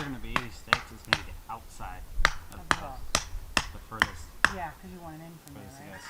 are going to be, these stakes, is going to be the outside of the post. The furthest. Yeah, because you want an in from there, right?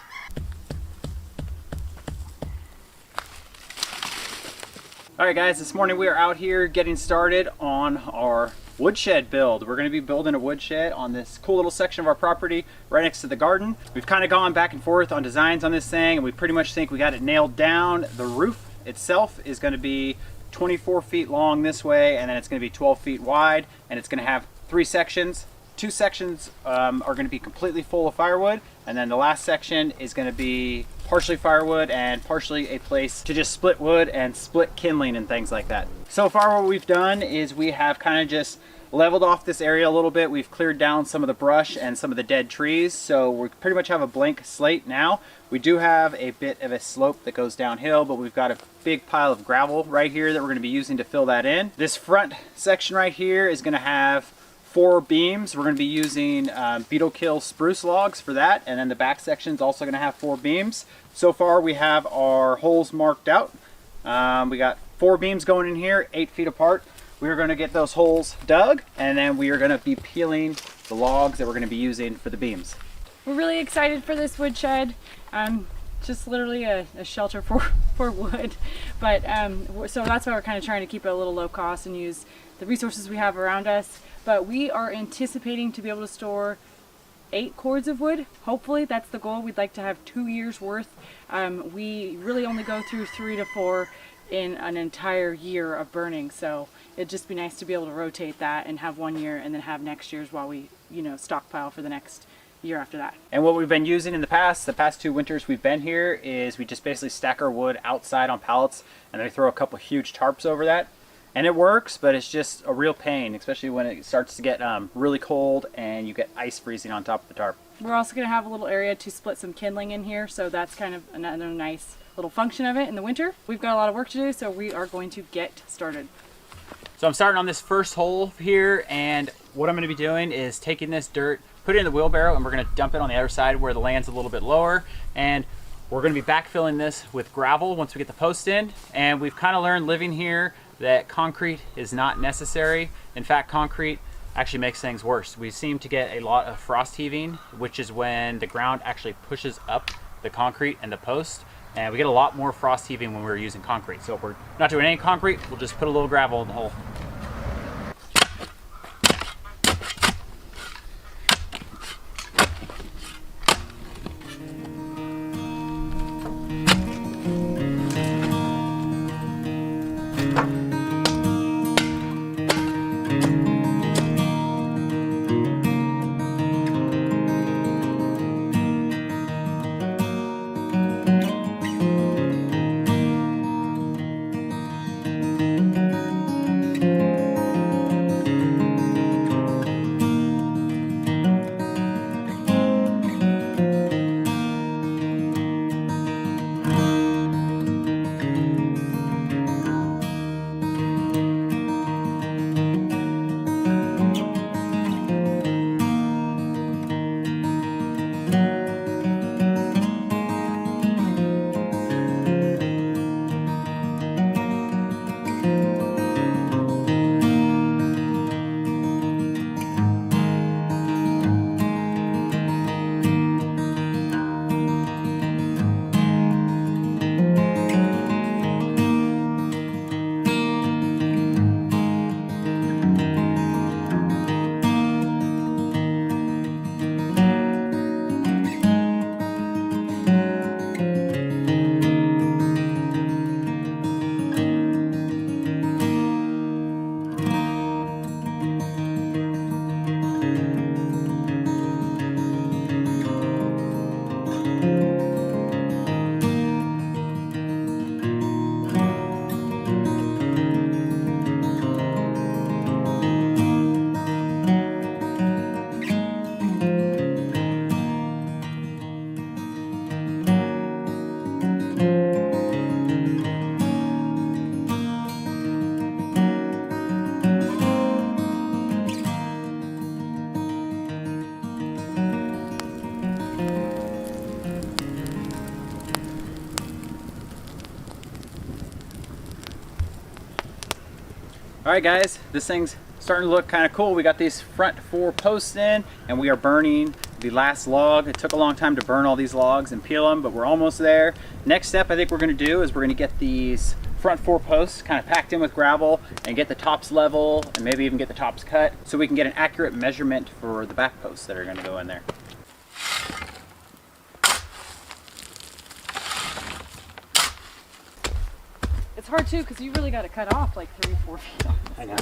Alright guys, this morning we are out here getting started on our woodshed build. We're going to be building a woodshed on this cool little section of our property right next to the garden. We've kind of gone back and forth on designs on this thing, and we pretty much think we got it nailed down. The roof itself is going to be 24 feet long this way, and then it's going to be 12 feet wide, and it's going to have 3 sections. 2 sections are going to be completely full of firewood, and then the last section is going to be partially firewood and partially a place to just split wood and split kindling and things like that. So far what we've done is we have kind of just leveled off this area a little bit. We've cleared down some of the brush and some of the dead trees, so we pretty much have a blank slate now. We do have a bit of a slope that goes downhill, but we've got a big pile of gravel right here that we're going to be using to fill that in. This front section right here is going to have 4 beams. We're going to be using beetle kill spruce logs for that, and then the back section is also going to have 4 beams. So far we have our holes marked out. We got 4 beams going in here, 8 feet apart. We're going to get those holes dug, and then we are going to be peeling the logs that we're going to be using for the beams. We're really excited for this woodshed. Just literally a shelter for wood, but so that's why we're kind of trying to keep it a little low cost and use the resources we have around us. But we are anticipating to be able to store 8 cords of wood. Hopefully that's the goal. We'd like to have 2 years worth. We really only go through 3 to 4 in an entire year of burning, so it'd just be nice to be able to rotate that and have 1 year and then have next year's while we, stockpile for the next year after that. And what we've been using in the past 2 winters we've been here, is we just basically stack our wood outside on pallets and then we throw a couple huge tarps over that. And it works, but it's just a real pain, especially when it starts to get really cold and you get ice freezing on top of the tarp. We're also going to have a little area to split some kindling in here, so that's kind of another nice little function of it in the winter. We've got a lot of work to do, so we are going to get started. So I'm starting on this first hole here, and what I'm going to be doing is taking this dirt, put it in the wheelbarrow, and we're going to dump it on the other side where the land's a little bit lower. And we're going to be backfilling this with gravel once we get the post in. And we've kind of learned living here that concrete is not necessary. In fact, concrete actually makes things worse. We seem to get a lot of frost heaving, which is when the ground actually pushes up the concrete and the post, and we get a lot more frost heaving when we're using concrete. So if we're not doing any concrete, we'll just put a little gravel in the hole. All right guys, this thing's starting to look kind of cool. We got these front 4 posts in, and we are burning the last log. It took a long time to burn all these logs and peel them, but we're almost there. Next step I think we're going to do is we're going to get these front 4 posts kind of packed in with gravel and get the tops level and maybe even get the tops cut so we can get an accurate measurement for the back posts that are going to go in there. It's hard too because you really got to cut off like 3 or 4 feet off. I know.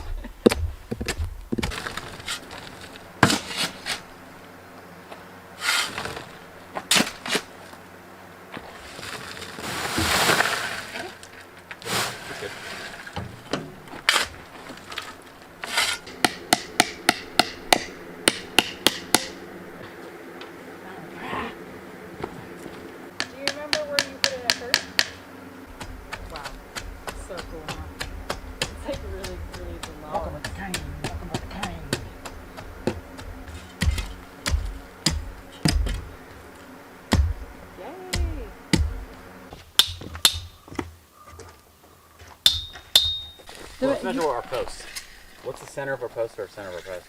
Do you remember where you put it at first? Wow, so cool, huh? It's like really, really below. Welcome to the kind. Welcome to the kind. Yay! Well, let's measure our posts. What's the center of our post or center of our post?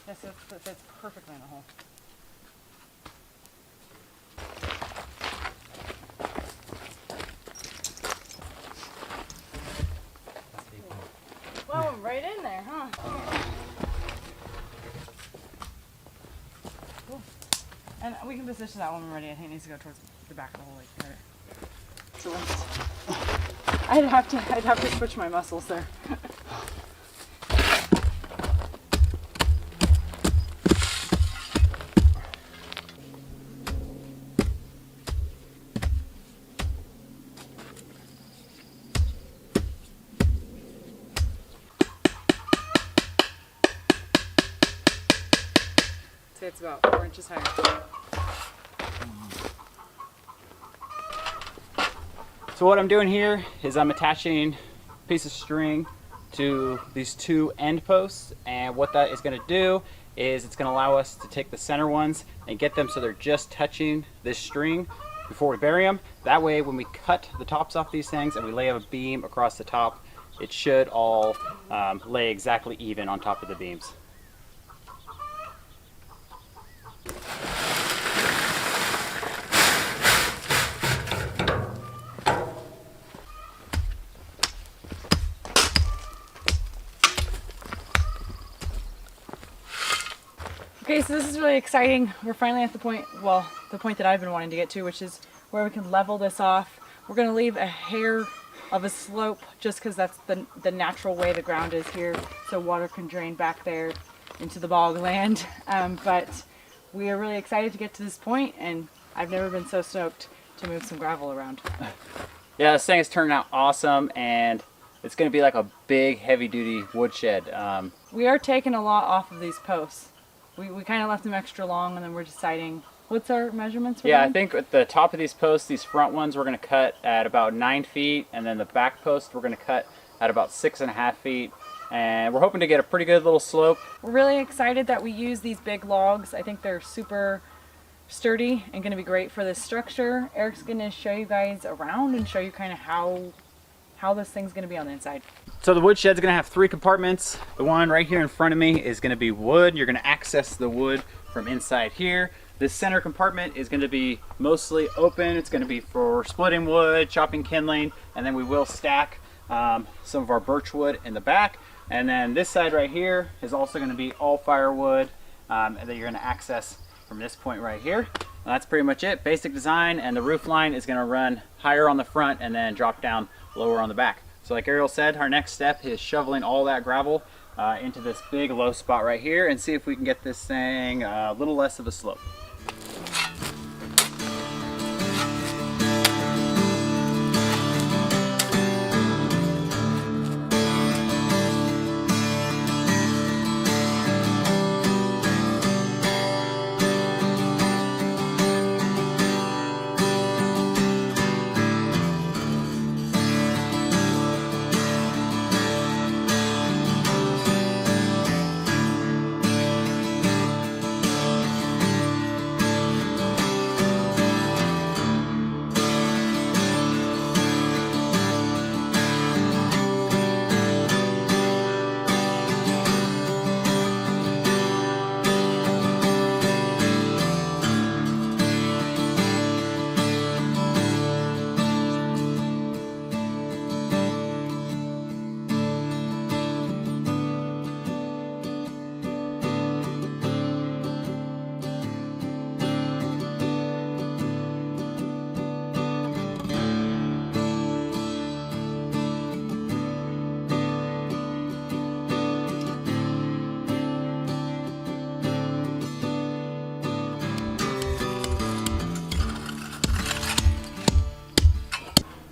Yes, that fits perfectly in the hole. Well, I'm right in there, huh? Cool. And we can position that when we're ready. I think it needs to go towards the back of the hole. Like there. So I'd have to switch my muscles there. Say it's about 4 inches higher. So what I'm doing here is I'm attaching a piece of string to these 2 end posts, and what that is going to do is it's going to allow us to take the center ones and get them so they're just touching this string before we bury them. That way when we cut the tops off these things and we lay a beam across the top, it should all lay exactly even on top of the beams. Okay, so this is really exciting. We're finally at the point, well, the point that I've been wanting to get to, which is where we can level this off. We're going to leave a hair of a slope just because that's the natural way the ground is here, so water can drain back there into the bog land. But we are really excited to get to this point, and I've never been so stoked to move some gravel around. Yeah, this thing is turning out awesome, and it's going to be like a big heavy-duty woodshed. We are taking a lot off of these posts. We kind of left them extra long, and then we're deciding what's our measurements for Yeah, them? I think at the top of these posts, these front ones, we're going to cut at about 9 feet, and then the back post we're going to cut at about 6.5 feet, and we're hoping to get a pretty good little slope. We're really excited that we use these big logs. I think they're super sturdy and going to be great for this structure. Eric's going to show you guys around and show you kind of how this thing's going to be on the inside. So the woodshed's going to have 3 compartments. The one right here in front of me is going to be wood. You're going to access the wood from inside here. This center compartment is going to be mostly open. It's going to be for splitting wood, chopping kindling, and then we will stack some of our birch wood in the back. And then this side right here is also going to be all firewood and that you're going to access from this point right here. And that's pretty much it. Basic design, and the roof line is going to run higher on the front and then drop down lower on the back. So like Arielle said, our next step is shoveling all that gravel into this big low spot right here and see if we can get this thing a little less of a slope.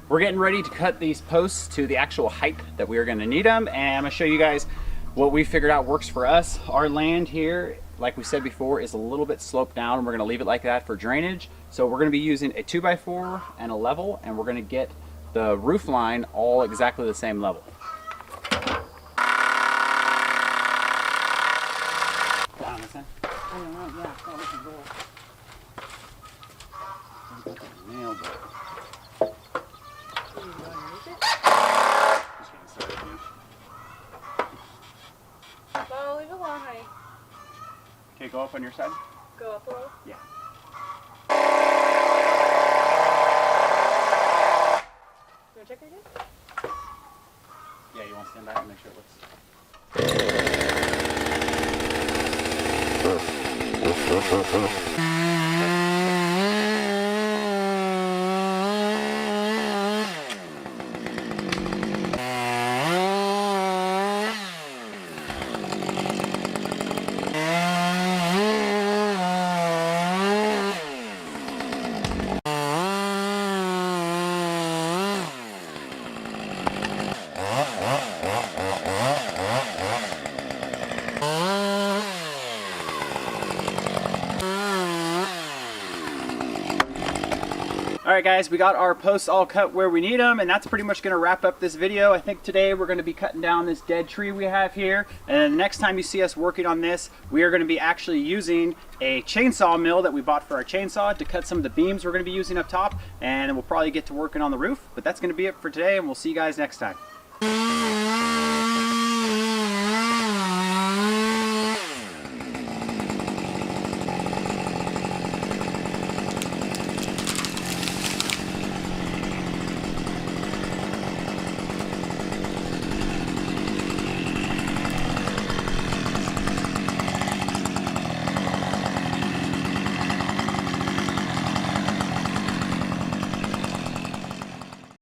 We're getting ready to cut these posts to the actual height that we are going to need them, and I'm going to show you guys what we figured out works for us. Our land here, like we said before, is a little bit sloped down, and we're going to leave it like that for drainage. So we're going to be using a 2x4 and a level, and we're going to get the roof line all exactly the same level. Down this end. Nailed it. Well, leave it alone, honey. Okay, go up on your side. Go up a little. Yeah. You want to check it again? Yeah, you want to stand back and make sure it looks. Alright guys, we got our posts all cut where we need them, and that's pretty much going to wrap up this video. I think today we're going to be cutting down this dead tree we have here, and the next time you see us working on this, we are going to be actually using a chainsaw mill that we bought for our chainsaw to cut some of the beams we're going to be using up top, and we'll probably get to working on the roof. But that's going to be it for today, and we'll see you guys next time.